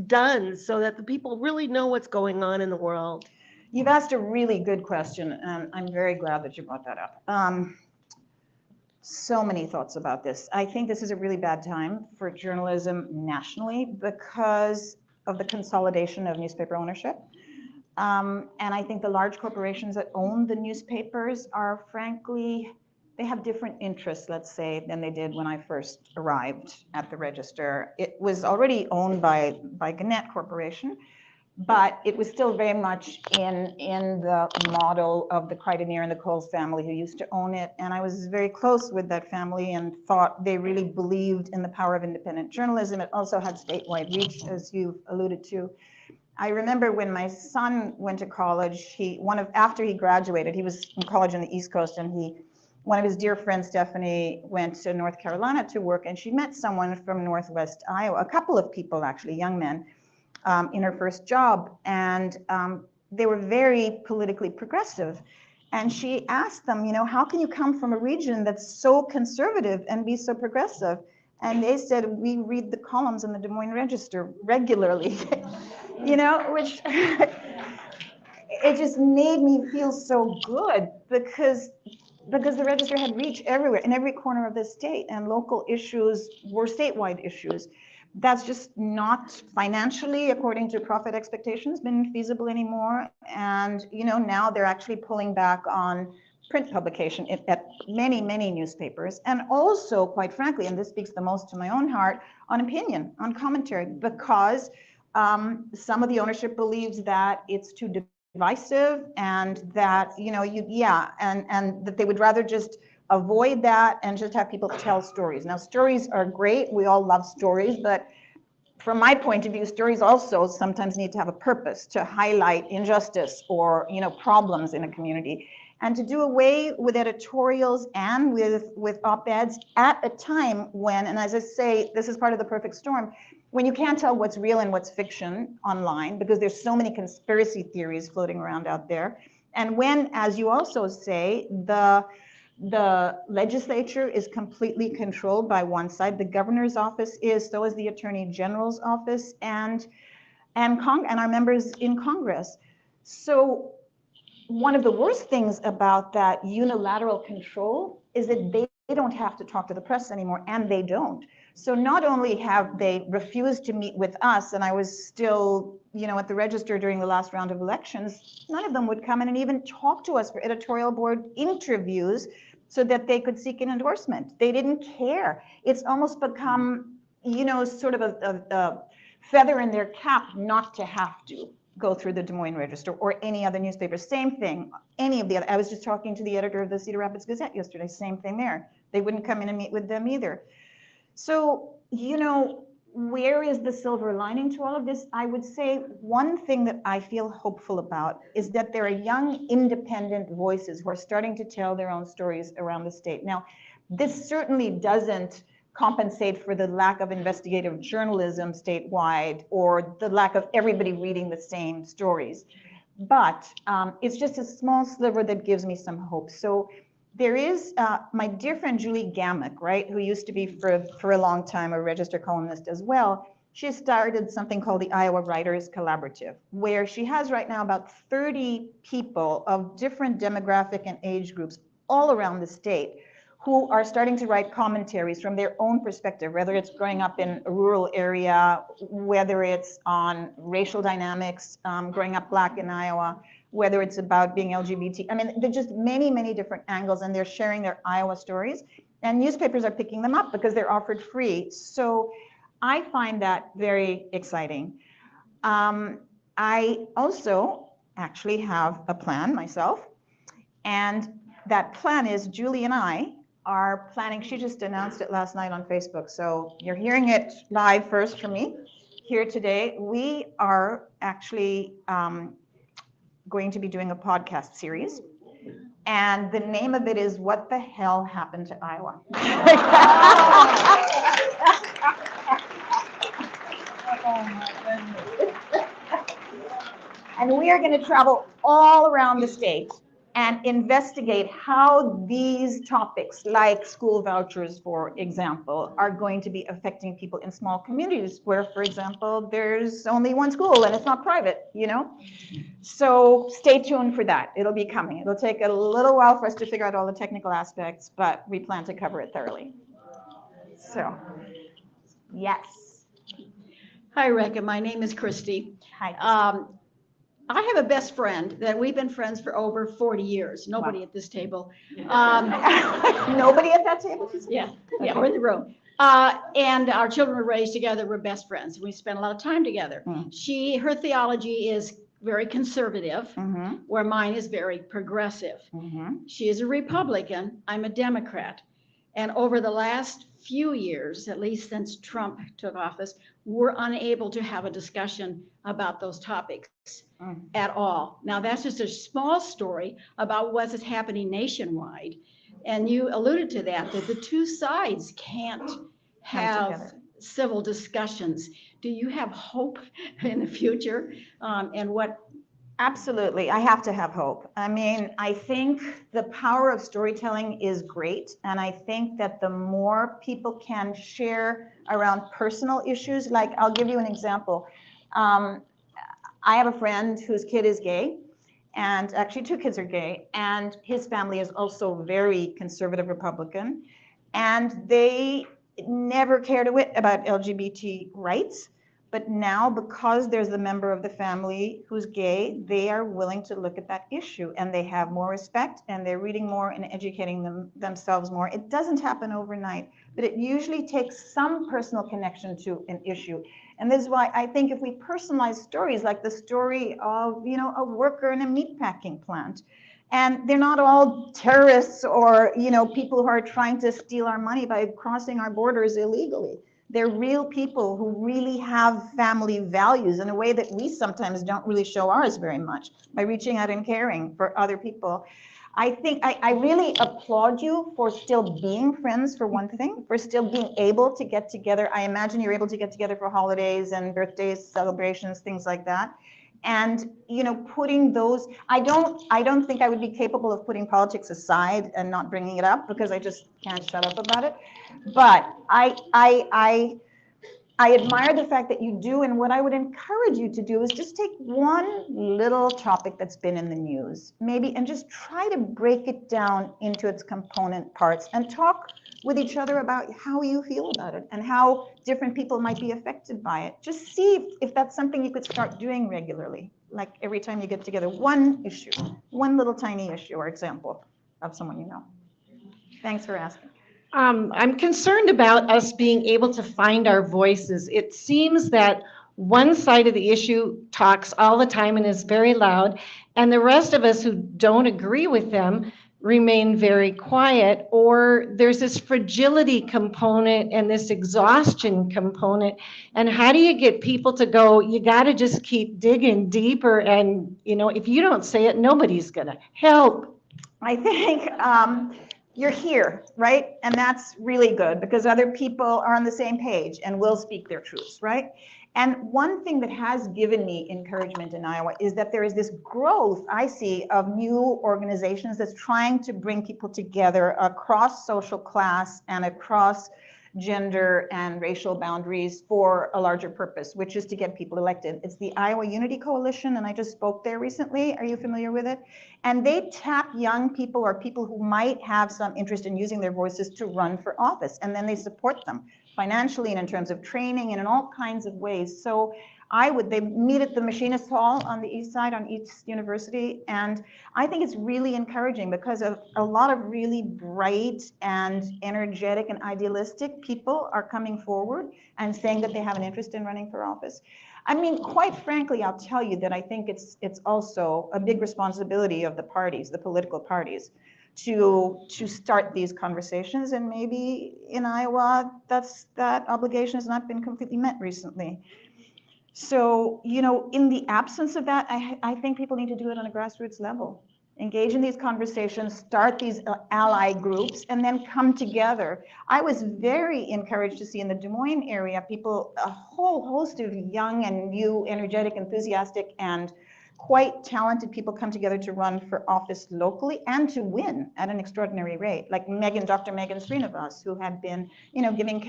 done so that the people really know what's going on in the world? You've asked a really good question, and I'm very glad that you brought that up. So many thoughts about this. I think this is a really bad time for journalism nationally because of the consolidation of newspaper ownership. And I think the large corporations that own the newspapers are, frankly, they have different interests, let's say, than they did when I first arrived at the Register. It was already owned by Gannett Corporation, but it was still very much in the model of the Crichton and the Coles family who used to own it. And I was very close with that family and thought they really believed in the power of independent journalism. It also had statewide reach, as you've alluded to. I remember when my son went to college, after he graduated, he was in college on the East Coast, and one of his dear friends, Stephanie, went to North Carolina to work, and she met someone from Northwest Iowa, a couple of people actually, young men, in her first job, and they were very politically progressive. And she asked them, you know, how can you come from a region that's so conservative and be so progressive? And they said, we read the columns in the Des Moines Register regularly, you know, which it just made me feel so good because the Register had reach everywhere, in every corner of the state, and local issues were statewide issues. That's just not financially, according to profit expectations, been feasible anymore. And, you know, now they're actually pulling back on print publication at many, many newspapers. And also, quite frankly, and this speaks the most to my own heart, on opinion, on commentary, because some of the ownership believes that it's too divisive, and that, you know, and that they would rather just avoid that and just have people tell stories. Now, stories are great. We all love stories, but from my point of view, stories also sometimes need to have a purpose, to highlight injustice or, you know, problems in a community. And to do away with editorials and with op-eds at a time when, and as I say, this is part of the perfect storm, when you can't tell what's real and what's fiction online because there's so many conspiracy theories floating around out there. And when, as you also say, the legislature is completely controlled by one side, the governor's office is, so is the attorney general's office, and our members in Congress. So one of the worst things about that unilateral control is that they don't have to talk to the press anymore, and they don't. So not only have they refused to meet with us, and I was still, you know, at the Register during the last round of elections, none of them would come in and even talk to us for editorial board interviews so that they could seek an endorsement. They didn't care. It's almost become, you know, sort of a feather in their cap not to have to go through the Des Moines Register or any other newspaper. Same thing, any of the other. I was just talking to the editor of the Cedar Rapids Gazette yesterday, same thing there. They wouldn't come in and meet with them either. So, you know, where is the silver lining to all of this? I would say one thing that I feel hopeful about is that there are young independent voices who are starting to tell their own stories around the state. Now, this certainly doesn't compensate for the lack of investigative journalism statewide or the lack of everybody reading the same stories. But it's just a small sliver that gives me some hope. So there is my dear friend Julie Gamick, right, who used to be for a long time a Register columnist as well. She started something called the Iowa Writers Collaborative, where she has right now about 30 people of different demographic and age groups all around the state who are starting to write commentaries from their own perspective, whether it's growing up in a rural area, whether it's on racial dynamics, growing up Black in Iowa, whether it's about being LGBT. I mean, there's just many, many different angles, and they're sharing their Iowa stories. And newspapers are picking them up because they're offered free. So I find that very exciting. I also actually have a plan myself. And that plan is Julie and I are planning, she just announced it last night on Facebook. So you're hearing it live first from me here today. We are actually going to be doing a podcast series. And the name of it is What the Hell Happened to Iowa? And we are going to travel all around the state and investigate how these topics, like school vouchers, for example, are going to be affecting people in small communities where, for example, there's only one school and it's not private, you know? So stay tuned for that. It'll be coming. It'll take a little while for us to figure out all the technical aspects, but we plan to cover it thoroughly. So, yes. Hi, Rekha. My name is Christy. Hi. I have a best friend that we've been friends for over 40 years. Nobody Wow. at this table. Nobody at that table? Yeah, we're in the room. And our children were raised together. We're best friends. We spent a lot of time together. Her theology is very conservative, where mine is very progressive. She is a Republican. I'm a Democrat. And over the last few years, at least since Trump took office, we're unable to have a discussion about those topics at all. Now, that's just a small story about what's happening nationwide. And you alluded to that the two sides can't have civil discussions. Do you have hope in the future? And what? Absolutely. I have to have hope. I mean, I think the power of storytelling is great. And I think that the more people can share around personal issues, like I'll give you an example. I have a friend whose kid is gay, and actually 2 kids are gay, and his family is also very conservative Republican, and they never cared a whit about LGBT rights. But now, because there's a member of the family who's gay, they are willing to look at that issue, and they have more respect, and they're reading more and educating themselves more. It doesn't happen overnight, but it usually takes some personal connection to an issue. And this is why I think if we personalize stories, like the story of, you know, a worker in a meatpacking plant, and they're not all terrorists or, you know, people who are trying to steal our money by crossing our borders illegally. They're real people who really have family values in a way that we sometimes don't really show ours very much by reaching out and caring for other people. I think I really applaud you for still being friends, for one thing, for still being able to get together. I imagine you're able to get together for holidays and birthdays, celebrations, things like that. And, you know, putting those, I don't think I would be capable of putting politics aside and not bringing it up, because I just can't shut up about it. But I admire the fact that you do, and what I would encourage you to do is just take one little topic that's been in the news, maybe, and just try to break it down into its component parts and talk with each other about how you feel about it and how different people might be affected by it. Just see if that's something you could start doing regularly, like every time you get together, one issue, one little tiny issue or example of someone you know. Thanks for asking. I'm concerned about us being able to find our voices. It seems that one side of the issue talks all the time and is very loud, and the rest of us who don't agree with them remain very quiet, or there's this fragility component and this exhaustion component. And how do you get people to go, you got to just keep digging deeper, and if you don't say it, nobody's going to help. I think you're here, right? And that's really good because other people are on the same page and will speak their truths, right? And one thing that has given me encouragement in Iowa is that there is this growth I see of new organizations that's trying to bring people together across social class and across gender and racial boundaries for a larger purpose, which is to get people elected. It's the Iowa Unity Coalition, and I just spoke there recently. Are you familiar with it? And they tap young people or people who might have some interest in using their voices to run for office, and then they support them financially and in terms of training and in all kinds of ways. So they meet at the Machinist Hall on the east side on East University, and I think it's really encouraging because of a lot of really bright and energetic and idealistic people are coming forward and saying that they have an interest in running for office. I mean, quite frankly, I'll tell you that I think it's also a big responsibility of the parties, the political parties, to start these conversations, and maybe in Iowa, that obligation has not been completely met recently. So, in the absence of that, I think people need to do it on a grassroots level. Engage in these conversations, start these ally groups, and then come together. I was very encouraged to see in the Des Moines area a whole host of young and new, energetic, enthusiastic, and quite talented people come together to run for office locally and to win at an extraordinary rate. Like Dr. Megan Srinivas, who had been, giving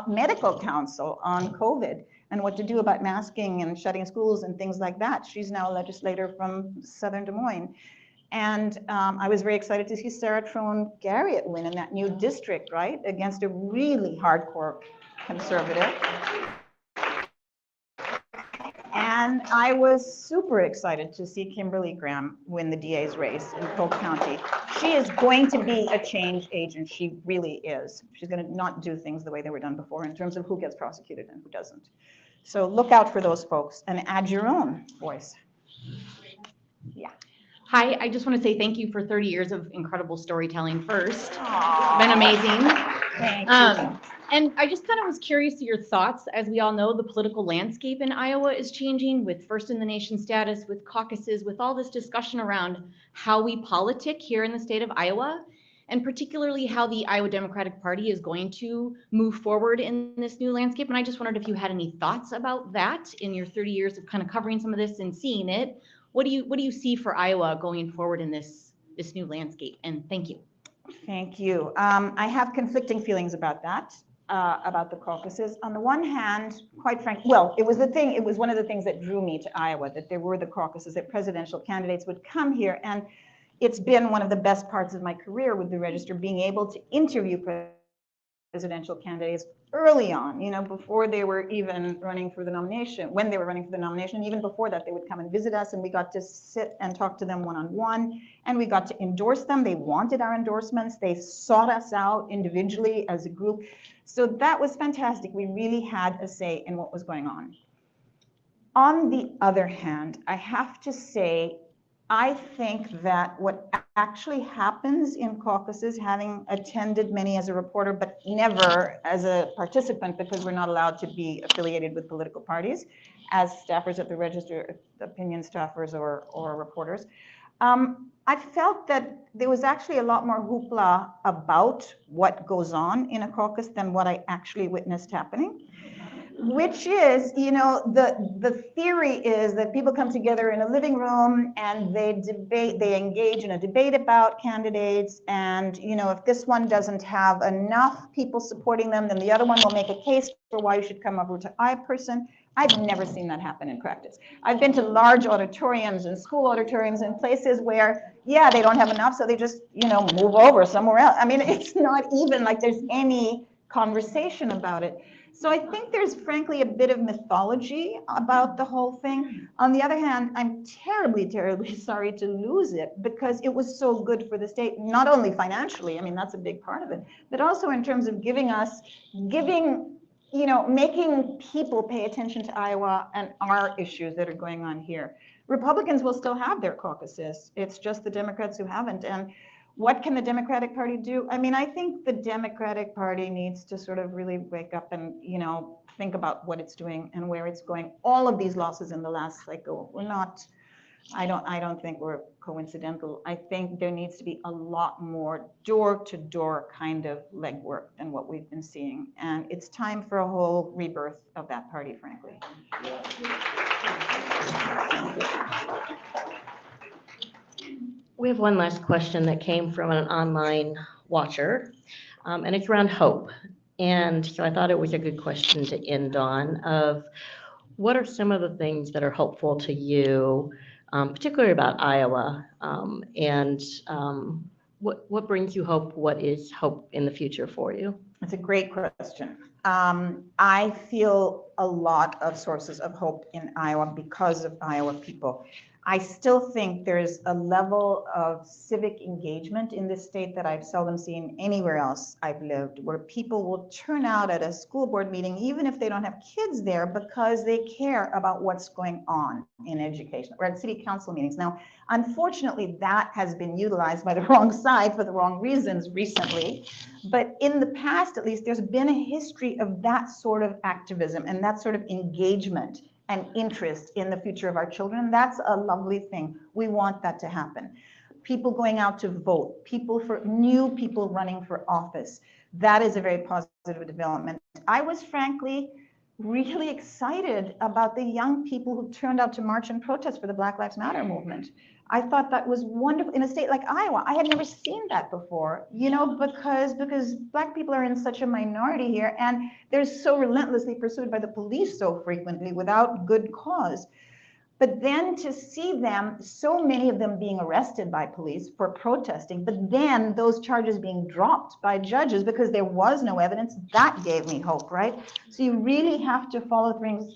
medical counsel on COVID and what to do about masking and shutting schools and things like that. She's now a legislator from Southern Des Moines. And I was very excited to see Sarah Trone Garriott win in that new district, right, against a really hardcore conservative. And I was super excited to see Kimberly Graham win the DA's race in Polk County. She is going to be a change agent. She really is. She's going to not do things the way they were done before in terms of who gets prosecuted and who doesn't. So look out for those folks and add your own voice. Yeah. Hi, I just want to say thank you for 30 years of incredible storytelling first. Aww. It's been amazing. Thank you. And I just kind of was curious to your thoughts. As we all know, the political landscape in Iowa is changing with first in the nation status, with caucuses, with all this discussion around how we politic here in the state of Iowa, and particularly how the Iowa Democratic Party is going to move forward in this new landscape. And I just wondered if you had any thoughts about that in your 30 years of kind of covering some of this and seeing it. What do you see for Iowa going forward in this new landscape? And thank you. Thank you. I have conflicting feelings about that, about the caucuses. On the one hand, quite frankly, well, it was one of the things that drew me to Iowa, that there were the caucuses, that presidential candidates would come here. And it's been one of the best parts of my career with the Register, being able to interview presidential candidates early on, before they were even running for the nomination, when they were running for the nomination, even before that, they would come and visit us, and we got to sit and talk to them one-on-one, and we got to endorse them. They wanted our endorsements. They sought us out individually as a group. So that was fantastic. We really had a say in what was going on. On the other hand, I have to say, I think that what actually happens in caucuses, having attended many as a reporter, but never as a participant because we're not allowed to be affiliated with political parties as staffers at the Register, opinion staffers or reporters, I felt that there was actually a lot more hoopla about what goes on in a caucus than what I actually witnessed happening. Which is, the theory is that people come together in a living room and they debate, they engage in a debate about candidates. And, if this one doesn't have enough people supporting them, then the other one will make a case for why you should come over to I-person. I've never seen that happen in practice. I've been to large auditoriums and school auditoriums and places where, yeah, they don't have enough, so they just, move over somewhere else. I mean, it's not even like there's any conversation about it. So I think there's frankly a bit of mythology about the whole thing. On the other hand, I'm terribly, terribly sorry to lose it because it was so good for the state, not only financially, I mean, that's a big part of it, but also in terms of making people pay attention to Iowa and our issues that are going on here. Republicans will still have their caucuses. It's just the Democrats who haven't. And What can the Democratic Party do? I mean, I think the Democratic Party needs to sort of really wake up and, think about what it's doing and where it's going. All of these losses in the last cycle were not, I don't think we're coincidental. I think there needs to be a lot more door-to-door kind of legwork than what we've been seeing. And it's time for a whole rebirth of that party, frankly. We have one last question that came from an online watcher, and it's around hope. And so I thought it was a good question to end on of what are some of the things that are hopeful to you, particularly about Iowa, and what brings you hope? What is hope in the future for you? It's a great question. I feel a lot of sources of hope in Iowa because of Iowa people. I still think there's a level of civic engagement in this state that I've seldom seen anywhere else I've lived, where people will turn out at a school board meeting, even if they don't have kids there, because they care about what's going on in education, or at city council meetings. Now, unfortunately, that has been utilized by the wrong side for the wrong reasons recently. But in the past, at least, there's been a history of that sort of activism and that sort of engagement and interest in the future of our children. That's a lovely thing. We want that to happen. People going out to vote, new people running for office. That is a very positive development. I was frankly really excited about the young people who turned out to march and protest for the Black Lives Matter movement. I thought that was wonderful in a state like Iowa. I had never seen that before, because Black people are in such a minority here, and they're so relentlessly pursued by the police so frequently without good cause. But then to see them, so many of them being arrested by police for protesting, but then those charges being dropped by judges because there was no evidence, that gave me hope, right? So you really have to follow things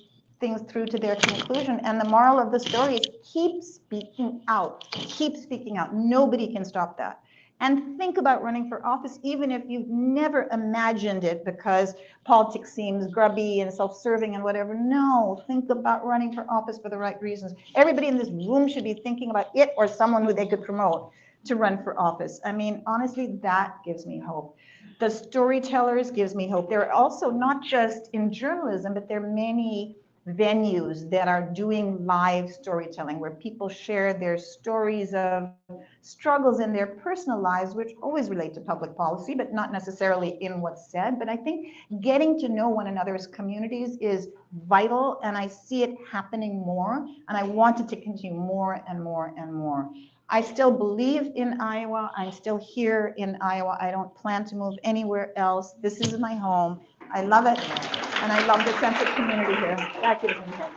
through to their conclusion. And the moral of the story is keep speaking out. Keep speaking out. Nobody can stop that. And think about running for office, even if you've never imagined it because politics seems grubby and self-serving and whatever. No, think about running for office for the right reasons. Everybody in this room should be thinking about it or someone who they could promote to run for office. I mean, honestly, that gives me hope. The storytellers gives me hope. They're also not just in journalism, but there are many venues that are doing live storytelling where people share their stories of struggles in their personal lives, which always relate to public policy, but not necessarily in what's said. But I think getting to know one another's communities is vital, and I see it happening more, and I want it to continue more and more and more. I still believe in Iowa. I'm still here in Iowa. I don't plan to move anywhere else. This is my home. I love it, and I love the sense of community here. That gives me hope.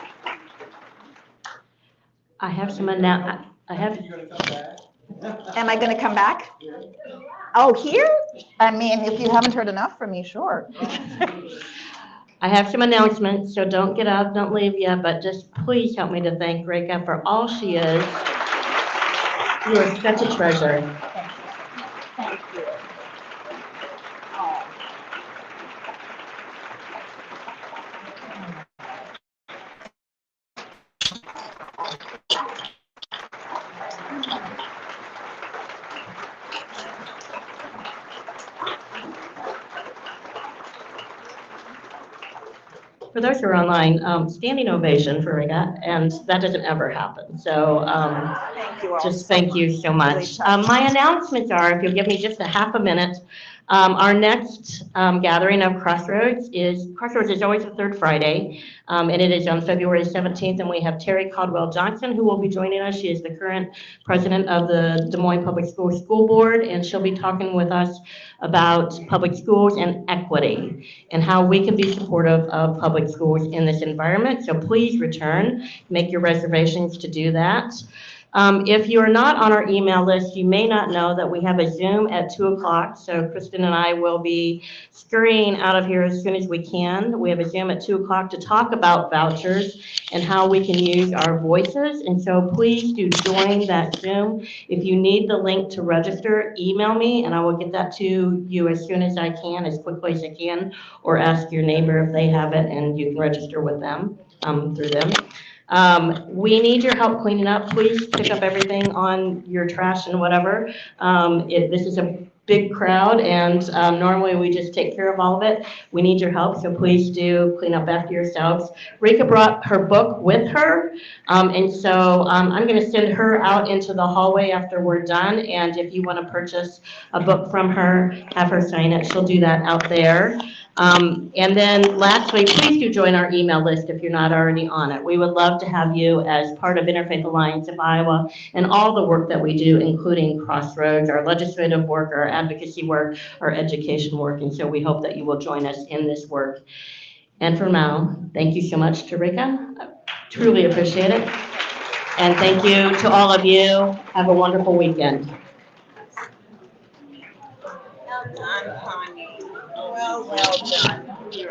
I have some announcements. Am I going to come back? Oh, here? I mean, if you haven't heard enough from me, sure. I have some announcements, so don't get up, don't leave yet, but just please help me to thank Rekha for all she is. You are such a treasure. Thank you. For those who are online, standing ovation for Rekha, and that doesn't ever happen. So Thank you all. just thank you so much. My announcements are, if you'll give me just a half a minute, our next gathering of Crossroads is always the third Friday, and it is on February 17th, and we have Terry Caldwell Johnson who will be joining us. She is the current president of the Des Moines Public Schools School Board, and she'll be talking with us about public schools and equity and how we can be supportive of public schools in this environment. So please return, make your reservations to do that. If you're not on our email list, you may not know that we have a Zoom at 2 o'clock. So Kristen and I will be scurrying out of here as soon as we can. We have a Zoom at 2 o'clock to talk about vouchers and how we can use our voices. And so please do join that Zoom. If you need the link to register, email me and I will get that to you as soon as I can, as quickly as I can, or ask your neighbor if they have it and you can register with them, through them. We need your help cleaning up. Please pick up everything on your trash and whatever. This is a big crowd, and normally we just take care of all of it. We need your help, so please do clean up after yourselves. Rekha brought her book with her, and so I'm going to send her out into the hallway after we're done, and if you want to purchase a book from her, have her sign it. She'll do that out there. And then lastly, please do join our email list if you're not already on it. We would love to have you as part of Interfaith Alliance of Iowa and all the work that we do, including Crossroads, our legislative work, our advocacy work, our education work. And so we hope that you will join us in this work. And for now, thank you so much to Rekha. I truly appreciate it. And thank you to all of you. Have a wonderful weekend. Well done, Connie. Well done. Thank you.